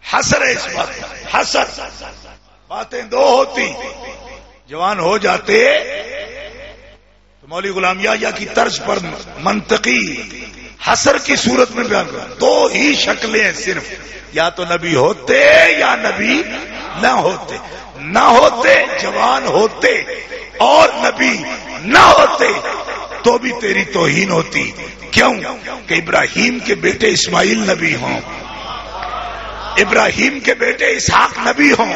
حسر ہے اس بات، حسر باتیں دو ہوتی، جوان ہو جاتے تو مولوی غلام یحییٰ کی طرز پر منطقی حسر کی صورت میں بیان کرا، دو ہی شکلیں ہیں صرف، یا تو نبی ہوتے یا نبی نہ ہوتے، نہ ہوتے جوان ہوتے اور نبی نہ ہوتے تو بھی تیری توہین ہوتی، کیوں کہ ابراہیم کے بیٹے اسماعیل نبی ہوں، ابراہیم کے بیٹے اسحاق نبی ہوں،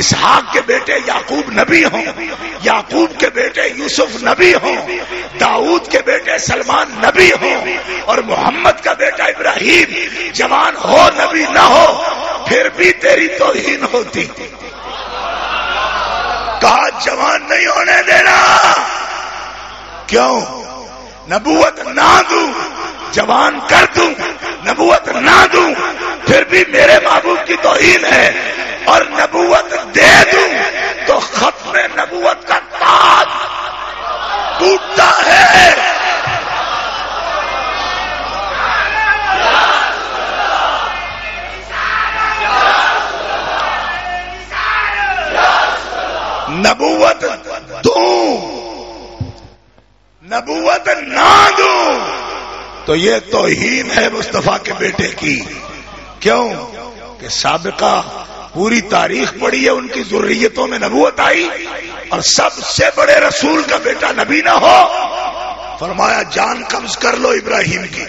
اسحاق کے بیٹے یعقوب نبی ہوں، یعقوب کے بیٹے یوسف نبی ہوں، داؤد کے بیٹے سلمان نبی ہوں، اور محمد کا بیٹا ابراہیم جوان ہو نبی نہ ہو پھر بھی تیری توہین ہوتی۔ کہا جوان نہیں ہونے دینا، کیوں؟ نبوت نہ دوں، جوان کر دوں، نبوت نہ دوں پھر بھی میرے محبوب کی توہین ہے، اور نبوت دے دوں تو ختم نبوت کا تاج ٹوٹتا ہے۔ نبوت دوں، نبوت نہ دوں تو یہ توہین ہے مصطفیٰ کے بیٹے کی، کیوں کہ سابقہ پوری تاریخ پڑھی ہے، ان کی ذریتوں میں نبوت آئی اور سب سے بڑے رسول کا بیٹا نبی نہ ہو، فرمایا جان قبض کر لو ابراہیم کی۔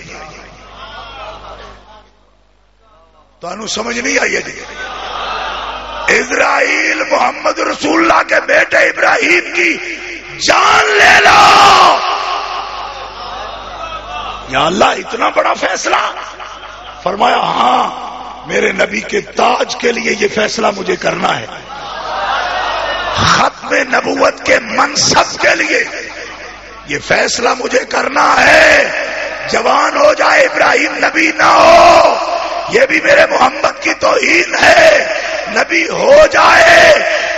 تو انو سمجھ نہیں آئی ہے جی، اسرائیل محمد رسول اللہ کے بیٹے ابراہیم کی جان لے لو۔ یا اللہ اتنا بڑا فیصلہ، فرمایا ہاں میرے نبی کے تاج کے لیے یہ فیصلہ مجھے کرنا ہے، ختم نبوت کے منصب کے لیے یہ فیصلہ مجھے کرنا ہے، جوان ہو جائے ابراہیم نبی نہ ہو یہ بھی میرے محمد کی توہین ہے، نبی ہو جائے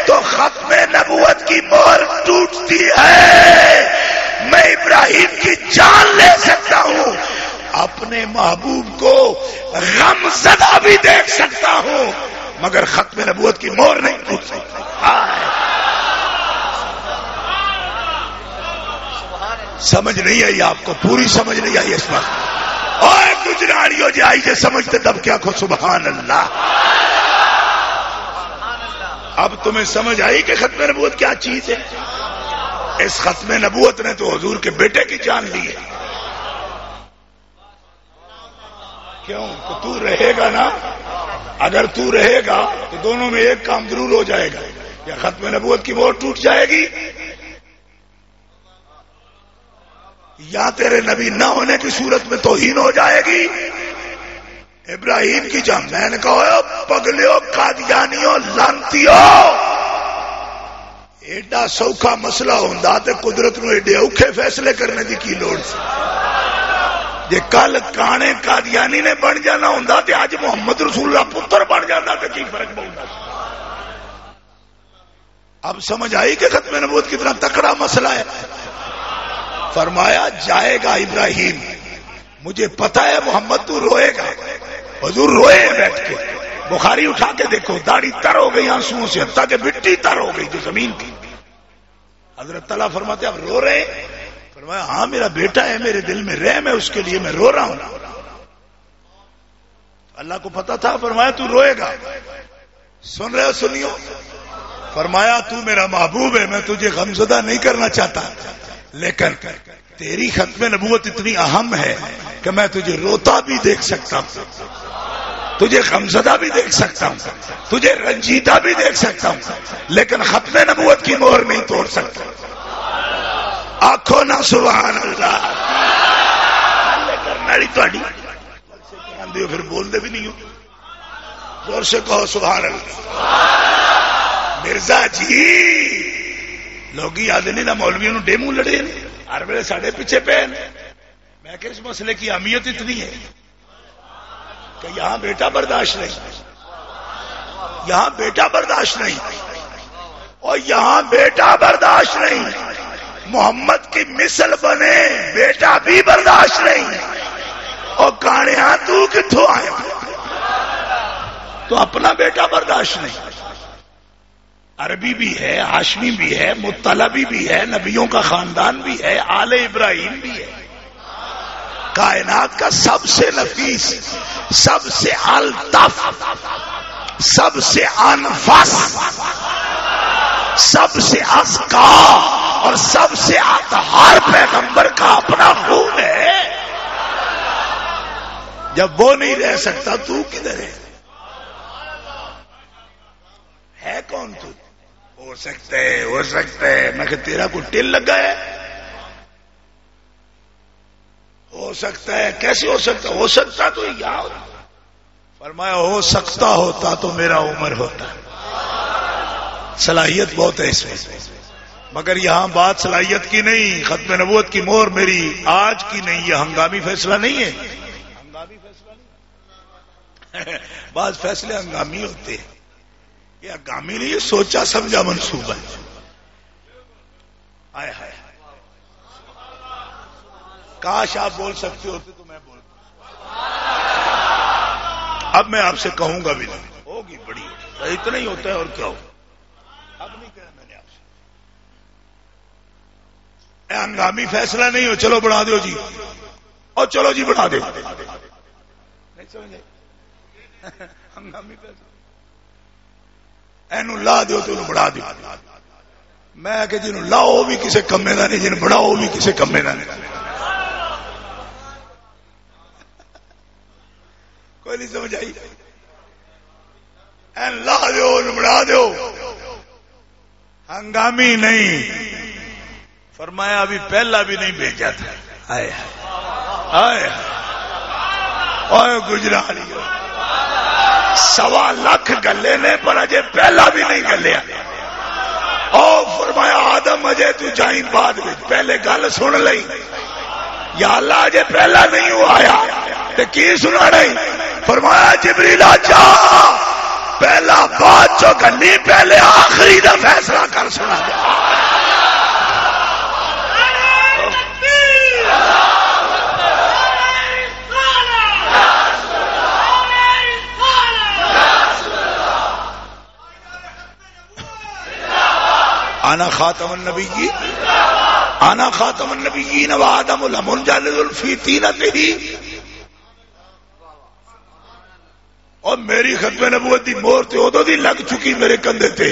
تو ختم نبوت کی مہر ٹوٹتی ہے۔ میں ابراہیم کی جان لے سکتا ہوں، اپنے محبوب کو غم زدہ بھی دیکھ سکتا ہوں، مگر ختم نبوت کی مہر نہیں ٹوٹ سکتی۔ سمجھ نہیں آئی آپ کو؟ پوری سمجھ نہیں آئی اس وقت؟ اور گجراڑیوں جی آئیے سمجھتے تب کیا کھو، سبحان اللہ۔ اب تمہیں سمجھ آئی کہ ختم نبوت کیا چیز ہے؟ اس ختم نبوت نے تو حضور کے بیٹے کی جان لی ہے، کیوں کہ تو رہے گا نا، اگر تو رہے گا تو دونوں میں ایک کام ضرور ہو جائے گا، یا ختم نبوت کی مہر ٹوٹ جائے گی یا تیرے نبی نہ ہونے کی صورت میں توہین ہو جائے گی۔ ابراہیم کی جان، میں نے کہا پگلیو قادیانیوں لانتیوں، ایڈا سوکھا مسئلہ ہوندا تے قدرت نو ایڈے اوکھے فیصلے کرنے دی کی لوڑ سی؟ جے کل کانے قادیانی نے بن جانا ہوندا تے اج محمد رسول اللہ پتر بن جاتا تے کی فرق پوندا؟ اب سمجھ آئی کہ ختم نبوت کتنا تکڑا مسئلہ ہے؟ فرمایا جائے گا ابراہیم، مجھے پتا ہے محمد تو روئے گا، حضور روئے بیٹھ کے، بخاری اٹھا کے دیکھو، داڑھی تر ہو گئی آنسوؤں سے، حتیٰ کہ مٹی تر ہو گئی جو زمین کی۔ حضرت تعالیٰ فرماتے اب رو رہے ہیں؟ فرمایا ہاں میرا بیٹا ہے، میرے دل میں رحم ہے، اس کے لیے میں رو رہا ہوں۔ اللہ کو پتا تھا، فرمایا تو روئے گا، سن رہے ہو؟ سنیو، فرمایا تو میرا محبوب ہے، میں تجھے غمزدہ نہیں کرنا چاہتا، لیکن تیری ختم نبوت اتنی اہم ہے کہ میں تجھے روتا بھی دیکھ سکتا ہوں، تجھے غمزدہ بھی دیکھ سکتا ہوں، تجھے رنجیدہ بھی دیکھ سکتا ہوں، لیکن ختم نبوت کی مہر نہیں توڑ سکتا۔ آنکھوں نہ سبحان اللہ پھر بول دے بھی نہیں ہو، زور سے کہو سبحان اللہ۔ مرزا جی لوگ یاد نہیں نہ مولویوں نے ڈیمو لڑے ہر ویلے ساڑھے پیچھے پہ، میں کہ اس مسئلے کی اہمیت اتنی ہے کہ یہاں بیٹا برداشت نہیں، یہاں بیٹا برداشت نہیں، اور یہاں بیٹا برداشت نہیں، محمد کی مثل بنے بیٹا بھی برداشت نہیں، اور کانیا تو کتھوں تو اپنا بیٹا برداشت نہیں. عربی بھی ہے، ہاشمی بھی ہے، مطلبی بھی ہے، نبیوں کا خاندان بھی ہے، آل ابراہیم بھی ہے. کائنات کا سب سے نفیس، سب سے الطف، سب سے انفس، سب سے ازکا اور سب سے اطہر پیغمبر کا اپنا خون ہے. جب وہ نہیں رہ سکتا تو کدھر ہے کون تو؟ ہو سکتا ہے میں کہ تیرا کوئی ٹل لگا ہے. ہو سکتا ہے، کیسے ہو سکتا؟ ہو سکتا تو یا فرمایا ہو سکتا ہوتا تو میرا عمر ہوتا. صلاحیت بہت ہے اس میں، مگر یہاں بات صلاحیت کی نہیں، ختم نبوت کی مہر میری آج کی نہیں، یہ ہنگامی فیصلہ نہیں ہے. ہنگامی فیصلہ نہیں بعض فیصلے ہنگامی ہوتے ہیں، یہ ہنگامی نہیں، یہ سوچا سمجھا منصوبہ ہے. آئے ہائے، کاش آپ بول سکتے ہوتے تو میں بولتا. اب میں آپ سے کہوں گا بھی نہیں، ہوگی بڑی، اتنا ہی ہوتا ہے اور کیا ہو. اب نہیں کہا میں نے آپ سے، ہنگامی فیصلہ نہیں ہو چلو بڑھا دو جی، اور چلو جی بڑھا دو، نہیں سمجھے؟ ہنگامی فیصلہ اینو لا دیو تو بڑھا دیو. میں کہ جنہوں لاؤ بھی کسے کمے دا نہیں، جنہوں بڑھاؤ بھی کسے کمے دا نہیں. کوئی نہیں سمجھ آئی؟ این لا دیو بڑھا دیو، ہنگامی نہیں. فرمایا ابھی پہلا بھی نہیں بھیجا تھا. آئے آئے آئے گجرالی 1.25 لاکھ گلے نے پر اجے پہلا بھی نہیں گلیا. او فرمایا آدم اجے تو جائیں بعد میں، پہلے گل سن لئی. یا اللہ اجے پہلا نہیں ہوا آیا تے کی سنا نہیں. فرمایا جبریل جا پہلا بات جو گلی پہلے آخری دا فیصلہ کر سنا دے. انا خاتم النبیین، انا خاتم النبیین و آدم المنجلد فی طینتہ. اور میری ختم نبوت دی مہر تے ادو دی لگ چکی میرے کندھے تے،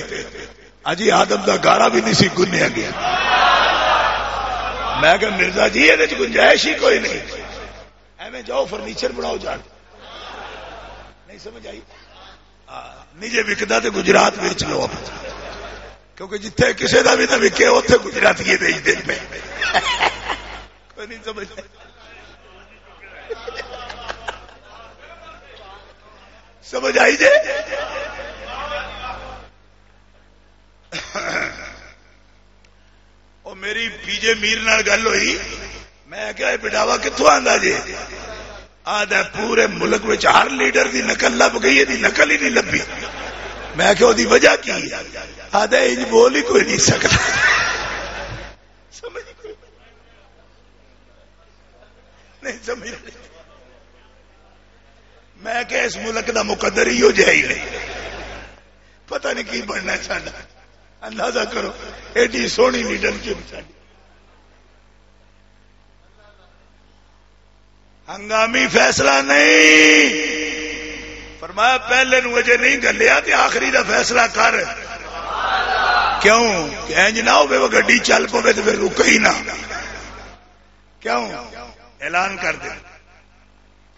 اجی آدم دا گارا بھی نہیں سی گنیا گیا. میں کہ مرزا جی یہ گنجائش ہی کوئی نہیں، ایویں جاؤ فرنیچر بناؤ جان. نہیں سمجھ آئی؟ نیجے وکدا تے گجرات بیچ لو، کیونکہ جتھے کسی دا بھی نہ وکے اتنے گجرات یہ بیچ دے پہ. کوئی نہیں سمجھ. سمجھ آئی جے؟ اور میری پی جے میر نال گل ہوئی، میں کیا بٹاوا کتوں آندا جی؟ آدھا پورے ملک میں ہر لیڈر دی نقل لب گئی، دی نقل ہی نہیں لبھی. میں کہ دی وجہ کی؟ آدھا یہ بول ہی کوئی نہیں سکتا. سمجھ نہیں سمجھ. میں کہ اس ملک دا مقدر ہی ہو جائے ہی نہیں، پتہ نہیں کی بننا چاہتا. اندازہ کرو ایڈی سونی لیڈر کی بچاری. ہنگامی فیصلہ نہیں. فرمایا پہلے نو اجے نہیں گلیا تے آخری دا فیصلہ کر. کیوں کہ انج نہ ہوے وہ گڈی چل پوے تے پھر رکے ہی نہ. کیوں؟ اعلان کر دے.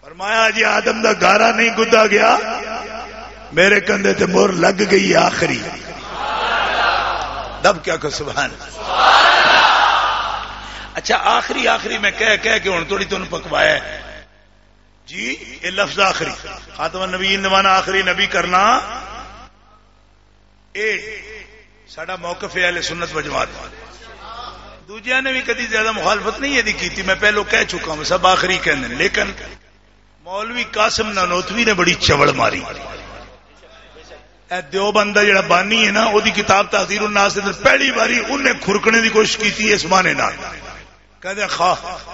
فرمایا جی آدم دا گارا نہیں گدا گیا، میرے کندھے تے مہر لگ گئی آخری. دب کیا کہ سبحان. اچھا آخری میں کہہ کہ ہن تھوڑی تن پکوایا ہے جی. یہ لفظ آخری خاتم النبیین نوانا آخری نبی کرنا، اے ساڈا موقف ہے اہل سنت و جماعت. دوجیاں نے بھی کدی زیادہ مخالفت نہیں یہ کی، میں پہلو کہہ چکا ہوں سب آخری کہنے. لیکن مولوی قاسم نانوتوی نے بڑی چوڑ ماری. دیوبند دا جڑا بانی ہے نا، وہ کتاب تحذیر الناس دے پہلی باری انہیں کھرکنے دی کوشش کی تھی اس معنی نال. کہتے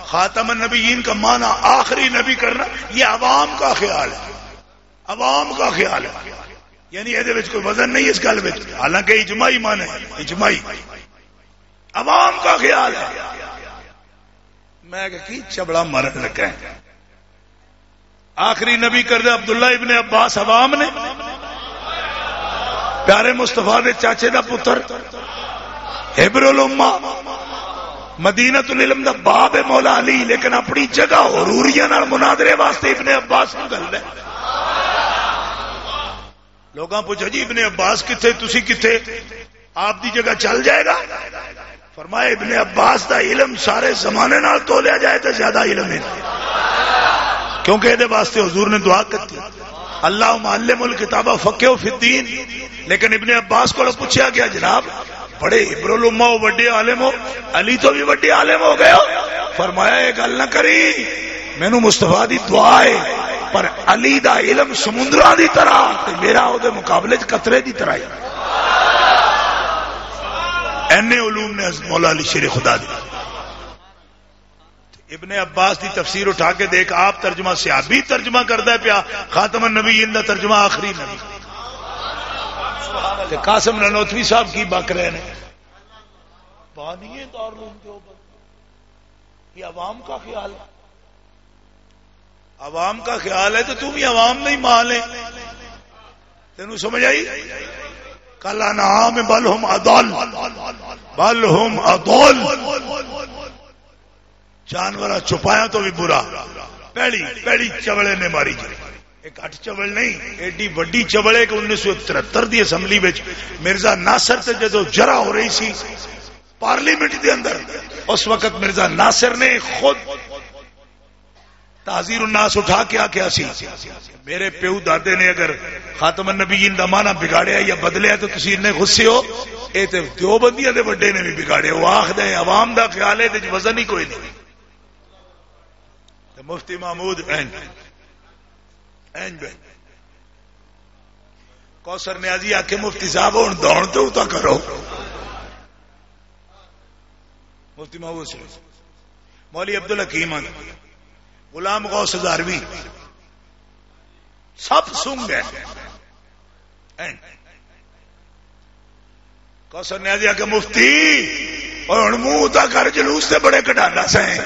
خاتم النبیین کا معنی آخری نبی کرنا، یہ عوام کا خیال ہے. عوام کا خیال ہے، یعنی یہ کوئی وزن نہیں اس گل میں، حالانکہ اجماعی مان ہے، اجماعی عوام کا خیال ہے۔ میں کہ چبڑا مرن لگا ہے، آخری نبی کردے عبداللہ ابن عباس عوام نے، پیارے مصطفیٰ دے چاچے دا پتر حبر الامہ مدینۃ العلم دا باب مولا علی، لیکن اپنی جگہ حروریاں نال مناظرے واسطے ابن عباس نوں گل ہے۔ لوگاں پوچھا جی ابن عباس کتھے، تسی کتھے، آپ دی جگہ چل جائے گا؟ فرمایا ابن عباس دا علم سارے زمانے نال تولیا جائے تو زیادہ علم ہے، کیونکہ یہ واسطے حضور نے دعا کی اللہ معلم الکتاب فقہ فی الدین، لیکن ابن عباس کو پوچھا گیا جناب بڑے عبر الامہ ہو، بڑے عالم ہو، علی تو بھی بڑے عالم ہو گئے ہو، فرمایا یہ گل نہ کری، مینوں مصطفیٰ دی دعا ہے، پر علی دا علم سمندراں دی طرح تے میرا او دے مقابلے چ قطرے دی طرح ہے۔ اینے علوم نے مولا علی شیر خدا دی۔ ابن عباس دی تفسیر اٹھا کے دیکھ، آپ ترجمہ صحابی ترجمہ کردا ہے پیا، خاتم النبیین دا ترجمہ آخری نبی، کہ قاسم نانوتوی صاحب کی بک رہے ہیں بانیے دارالعلوم دیوبند۔ یہ عوام کا خیال ہے، عوام کا خیال ہے تو تم بھی عوام نہیں مان لے، تینوں سمجھ آئی؟ کل انعام بل ہم اضل، بل ہم اضل، جانور چھپایا تو بھی برا، پہلی چوڑے نے ماری جائے، ایک اٹھ چوڑ نہیں، ایڈی وڈی چوڑے کہ 1973 دی اسمبلی وچ مرزا ناصر تے جدو جرا ہو رہی سی پارلیمنٹ دے اندر، اس وقت مرزا ناصر نے خود تعزیر الناس اٹھا کے آکھیا سی میرے پیو دادے نے اگر خاتم النبیین دا معنی بگاڑیا یا بدلیا تو تسی اتنے غصے ہو، اے تے دیوبندیاں دے بڑے نے بھی بگاڑیا، وہ آکھدے عوام دا خیال ہے تے وزن ہی کوئی نہیں۔ مفتی محمود کوثر نیازی آکھے مفتی صاحب ہوں دوڑ تو اتا کرو، مفتی محمود سے مولوی عبدالحکیم غلام غوث ہزاروی سب سنگ گئے، کوثر نیازی آکھے مفتی اور منہ اتا کر، جلوس سے بڑے کٹانا سہیں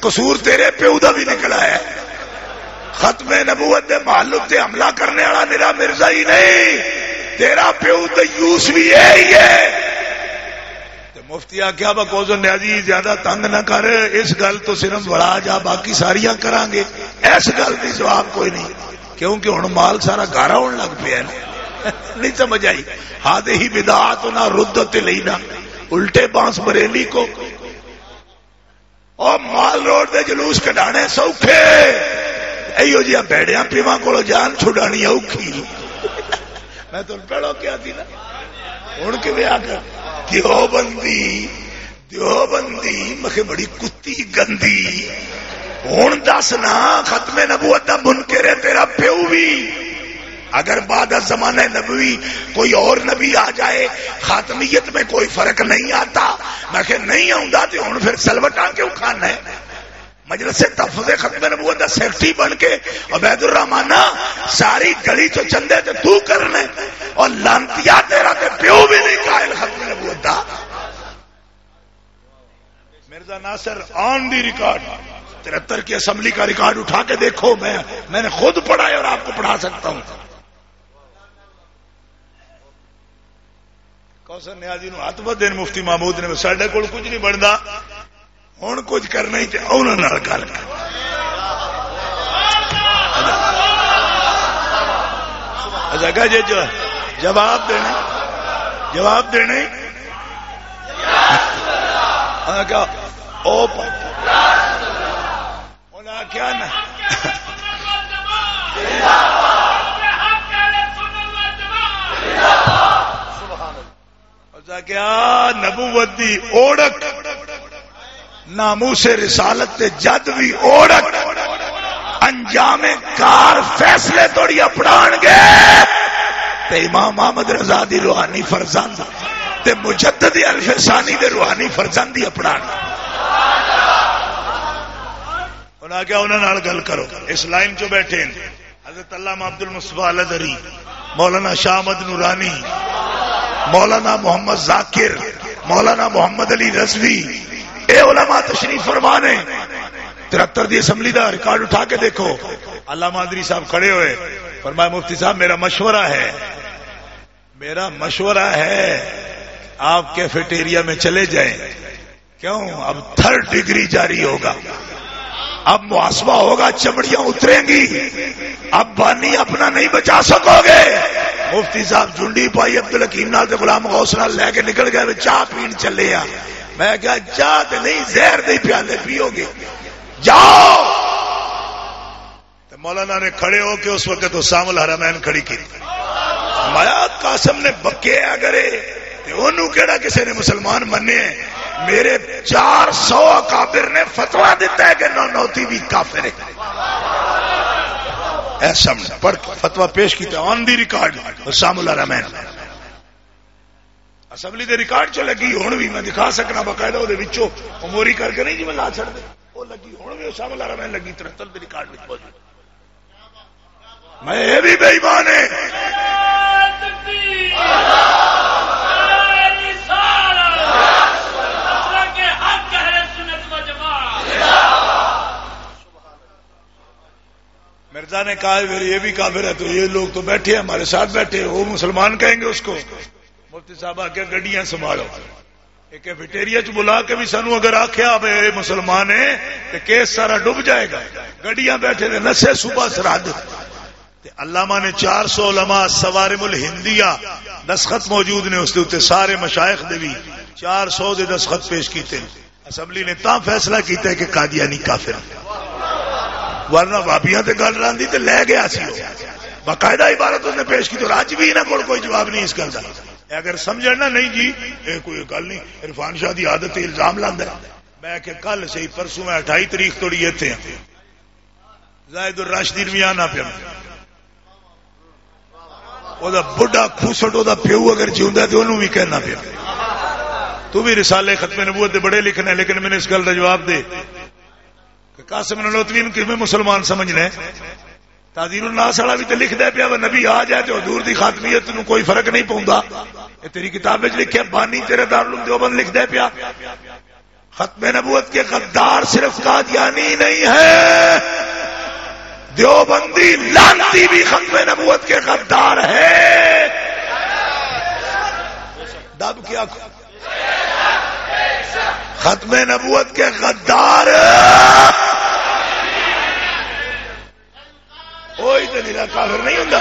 قصور تیرے پیو دا بھی نکلا ہے، ختم نبوت دے محلب تے حملہ کرنے والا میرا مرزا ہی نہیں، تیرا پیو دیوس بھی یہی ہے۔ مفتی آخیا با کوثر نیازی زیادہ تنگ نہ کر، اس گل تو صرف بڑا جا، باقی ساریاں کران گے، اس گل دی جواب کوئی نہیں، کیونکہ ہن مال سارا گارا ہونے لگ پیا نہیں سمجھ آئی؟ ہذہ بدعاتنا ردت الینا، الٹے بانس بریلی کو اور مال روڈ دے جلوس کڈانے سوکھے، ایو جی بھیڑیاں پیواں کولو جان چھڑانی اوکھی۔ میں تو پہلو کیا تھی نا، ہن کیویں آ کر دیوبندی مکھے بڑی کتی گندی، ہن دس نا ختم نبوت دا منکر ہے تیرا پیو بھی، اگر بعد از زمانہ نبوی کوئی اور نبی آ جائے خاتمیت میں کوئی فرق نہیں آتا، میں کہ نہیں آؤں تو ہوں پھر سلوٹاں کیوں کھانا ہے؟ مجلس تحفظ ختم نبوت دا سیکٹری بن کے عبید الرحمان ساری گلی چو چندے تے تو کرنے، اور لانتیا تیرا تے پیو بھی نہیں قائل ختم نبوت دا۔ مرزا ناصر آن دی ریکارڈ 73 کی اسمبلی کا ریکارڈ اٹھا کے دیکھو، میں نے خود پڑھا ہے اور آپ کو پڑھا سکتا ہوں۔ کوثر نیازی نو ہاتھ بدے مفتی محمود نے ساڈے کول کچھ نہیں بنتا، ہوں کچھ کرنا ہی چاہیے، انہوں نے گل کر جگہ جی جواب دینے کیا کیا نا کیا نبوت دی اوڑک ناموس رسالت تے جد بھی اوڑک انجام کار فیصلے توڑی اپنان گے تے امام احمد رضا دی روحانی فرزند تے مجدد الف ثانی دے روحانی فرزند دی اپنان۔ انہاں کیا انہاں نال گل کرو، اس لائن جو بیٹھے ہیں حضرت علامہ عبد المصطفیٰ الازہری، مولانا شاہ احمد نورانی، مولانا محمد ذاکر، مولانا محمد علی رضوی، اے علماء تشریف فرمانے 73 دی اسمبلی دا ریکارڈ اٹھا کے دیکھو. علامہ ادری صاحب کھڑے ہوئے، فرمایا مفتی صاحب میرا مشورہ ہے آپ کیفیٹیریا میں چلے جائیں. کیوں؟ اب 3rd ڈگری جاری ہوگا، اب محاسبہ ہوگا، چمڑیاں اتریں گی، اب بانی اپنا نہیں بچا سکو گے. مفتی صاحب جھنڈی پائی عبدالحکیم نال تے غلام غوث نال لے کے نکل گئے، چاہ پین چلے آ. میں کہا چاہ تے نہیں، زہر دے پیالے پیو گے، جاؤ. مولانا نے کھڑے ہو کے اس وقت حسام الحرمین کھڑی کی. مایا قاسم نے بکے اگرے انہوں کیڑا کسی نے مسلمان منے ہیں. میرے 400 اکابر نے فتوا دیتا ہے کہ نونوتی بھی کافر ہے. ایسا پڑھ فتوا پیش کیتا آن دی ریکارڈ حسام الحرمین. اسمبلی دے ریکارڈ چ لگی ہوں بھی میں دکھا سکنا باقاعدہ وہ موری کر کے نہیں جی میں لا چھڑ دے وہ لگی ہوں بھی حسام الحرمین لگی 73 دے ریکارڈ میں موجود. میں یہ بھی بے ایمان ہے. مرزا نے کہا یہ بھی کافر ہے تو یہ لوگ تو بیٹھے ہیں ہمارے ساتھ بیٹھے وہ مسلمان کہیں گے اس کو. مفتی صاحب آ کے گڈیاں سنبھالو. ایک کیفیٹیریا چ بلا کے بھی سانو اگر آخیا بھائی مسلمان ہے تو کیس سارا ڈوب جائے گا. گڈیاں بیٹھے نے نسے صبح سرحد. علامہ نے 400 علماء سوارم الہندیہ دستخط موجود نے اس کے سارے مشائخ دے بھی 400 دے دستخط پیش کیتے. اسمبلی نے تا فیصلہ کیتا ہے کہ قادیانی کافر ورنہ وابیاں تے گل راندی تے لے گیا سی. باقاعدہ عبارت اس نے پیش کی تو راج بھی نہ کوئی جواب نہیں اس گل کا. اگر سمجھنا نہیں جی اے کوئی گل نہیں. عرفان شاہ دی عادت الزام لاندا ہے. میں کہ کل سے پرسوں میں 28 تاریخ توڑی ایتھے زاہد الراشدین بھی آنا پیا. وہ بڑھا خوسٹ وہ پیو اگر جیوندا تو انہوں بھی کہنا پیا. تو بھی رسالے ختم نبوت دے بڑے لکھنے لیکن میں نے اس گل کا جواب دے کہ قاسم نانوتوی نوں کیویں مسلمان سمجھنا ہے. تعذیر الناس والا بھی تو لکھدا پیا نبی آ جائے تو حضور دی خاتمیت نوں کوئی فرق نہیں پوندا. یہ تیری کتاب وچ لکھیا بانی تیرے دارالعلوم دیوبند لکھدا پیا ختم نبوت کے غدار صرف قادیانی نہیں ہے دیوبندی لانتی بھی ختم نبوت کے غدار ہے. دب کیا ختم نبوت کے غدار وہی تو نیلا کافر نہیں ہوں.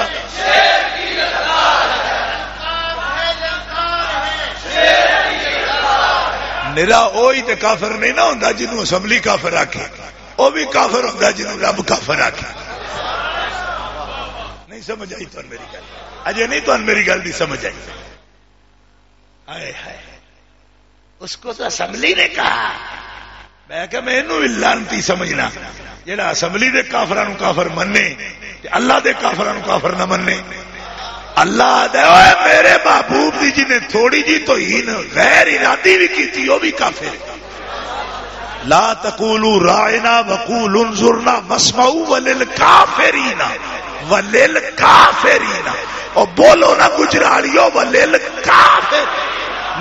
نیلا وہی تو کافر نہیں نہ ہوں جنہوں اسمبلی کافر آکھے. وہ بھی کافر ہوں جنہوں رب کافر آکھے. نہیں سمجھ آئی تو میری گل اجے نہیں تو میری گل نہیں سمجھ آئی. ہائے ہائے اس کو تو اسمبلی نے کہا. میں کہ میں انہوں بھی لانتی سمجھنا جہاں اسمبلی دے کافرانو کافر مننے اللہ دے کافرانو کافر نہ مننے. اللہ دے میرے محبوب دی جنہیں تھوڑی جی تو ہی غیر ارادی بھی کی تھی وہ بھی کافر. لا تقولوا راعنا وقولوا انظرنا واسمعوا وللکافرین وللکافرین. اور بولو نہ گجرالیو وللکافر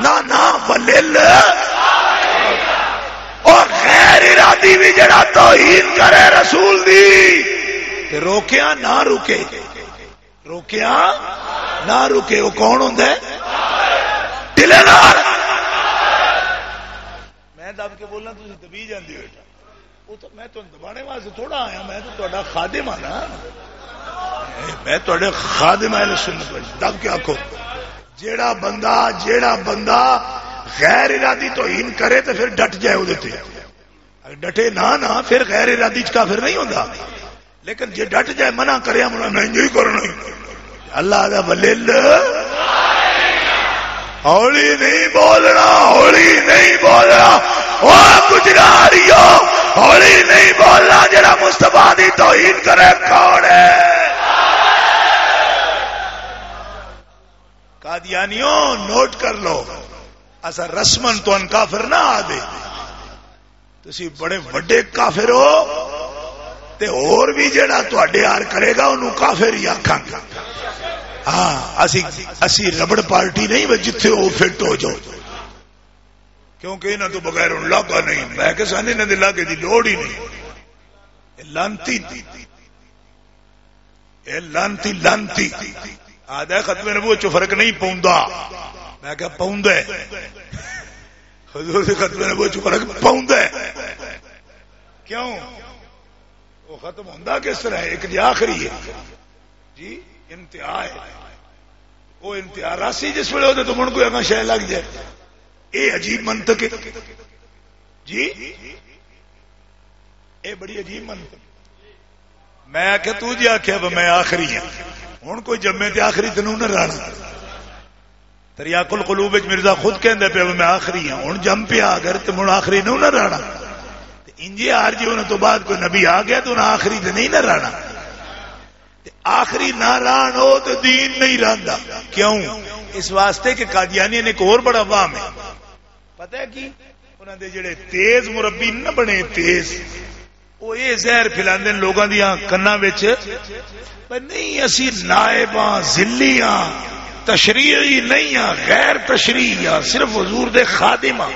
نہ ولل. اور غیر ارادی بھی جڑا توہین کرے رسول دی تے روکیا نہ رکے روکیا نہ رکے. وہ کون ہوندا ہے؟ دلے نال. میں دب کے بولنا تسی دبی جاندی ہو بیٹا. وہ تو میں تو دبانے واسطے تھوڑا آیا. میں تو تہاڈا خادم ہاں نا. میں تہاڈے خادم اہل سنت وال. دب کے آکھو جیڑا بندہ غیر ارادی توہین کرے تو پھر ڈٹ جائے وہ ڈٹے نہ پھر غیر ارادی کافر نہیں ہوتا. لیکن جی ڈٹ جائے منع کرے نہیں کرنا. اللہ دا ولیل ہولی نہیں بولنا ہولی نہیں بولنا. او گجراریو ہولی نہیں بولنا. جڑا مصطفیٰ دی توہین کرے کون ہے؟ قادیانیوں نوٹ کر لو ایسا رسمن تو ان کافر نہ آ دے. تسی بڑے وڈے کافر ہو تے اور بھی جڑا تواڈے یار کرے گا انہوں کافر ہی آکھاں گے. ہاں اسی ربڑ پارٹی نہیں وہ جتھے وہ فٹ ہو جاؤ کیونکہ انہاں تو بغیر ان لاگا نہیں. میں کہ سانے انہاں دے لاگے دی لوڑ ہی نہیں. لانتی اے لانتی لانتی آدھا ختم نبوت چ فرق نہیں پوندا. میں کہ پوندا ہے حضور دے ختم نبوت چ فرق پوندا ہے. کیوں وہ ختم ہوندا کس طرح ہے؟ ایک دی آخری ہے جی انتہا ہے. وہ انتہا راسی جس ویلے ہوتے تو من کوئی اگاں شے لگ جائے. اے عجیب منطق ہے جی اے بڑی عجیب منطق. میں آخیا تو جی آخیا میں آخری ہوں. ہوں کوئی جمے تے آخری تینوں نہ رانا. تریاق القلوب مرزا خود کہندا پیا میں آخری ہوں. ہوں جم پیا اگر تو من آخری نہ رانا. انجے آر جی انہوں تو بعد کوئی نبی آ گیا تو انہیں آخری تو نہیں نہ رانا. آخری نہ ران ہو تو دین نہیں رہندا. کیوں؟ اس واسطے کہ قادیانی نے ایک اور بڑا وام ہے. پتہ ہے کی انہوں دے جڑے تیز مربی نہ بنے تیز وہ یہ زہر پھیلاندے لوگاں دیاں کناں وچ نہیں اسی نائباں ذلیاں تشریعی نہیں ہاں غیر تشریعی ہاں صرف حضور دے خادم ہاں.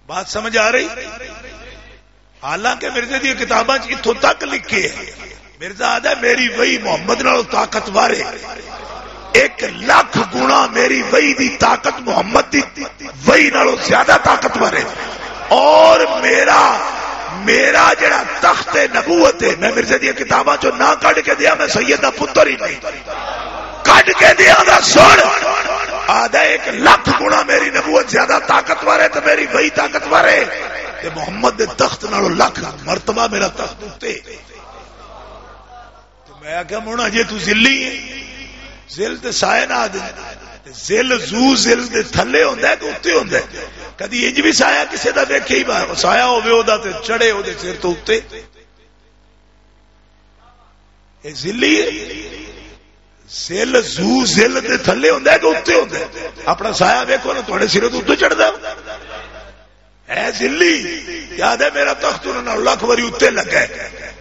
بات سمجھ آ رہی؟ حالانکہ مرزا دی کتاباں اتوں تک لکھے ہے مرزا آدھا میری وہی محمد نالوں طاقتور ہے 1,00,000 گنا میری وہی دی طاقت محمد دی وہی نالوں زیادہ طاقتور ہے. اور میرا جڑا تخت نبوت ہے میں مرزا دی کتاباں چوں نہ کڈ کے دیا میں سید دا پتر ہی نہیں کڈ کے دیا گا. سن آدھا 1,00,000 گنا میری نبوت زیادہ طاقتور ہے تو میری وہی طاقتور ہے تے محمد دے تخت نالوں 1,00,000 مرتبہ میرا تخت اتے. تو میں آخیا مونا جی تو ذلی ہے ذل تے سائے نہ دے ذل زو ذل دے تھلے ہوندا ہے کہ اوتے ہوندا ہے. کدی انج بھی سایہ کسے دا ویکھے ہی بار سایہ ہوے اودا تے چڑھے اودے سر تو اوتے. اے ذلی ہے ذل زو ذل دے تھلے ہوندا ہے کہ اوتے ہوندا ہے. اپنا سایہ ویکھو نا تواڈے سر تو اوتے چڑھدا ہے ذلی. یاد ہے میرا تخت انہاں 1,00,000 واری اوتے لگا ہے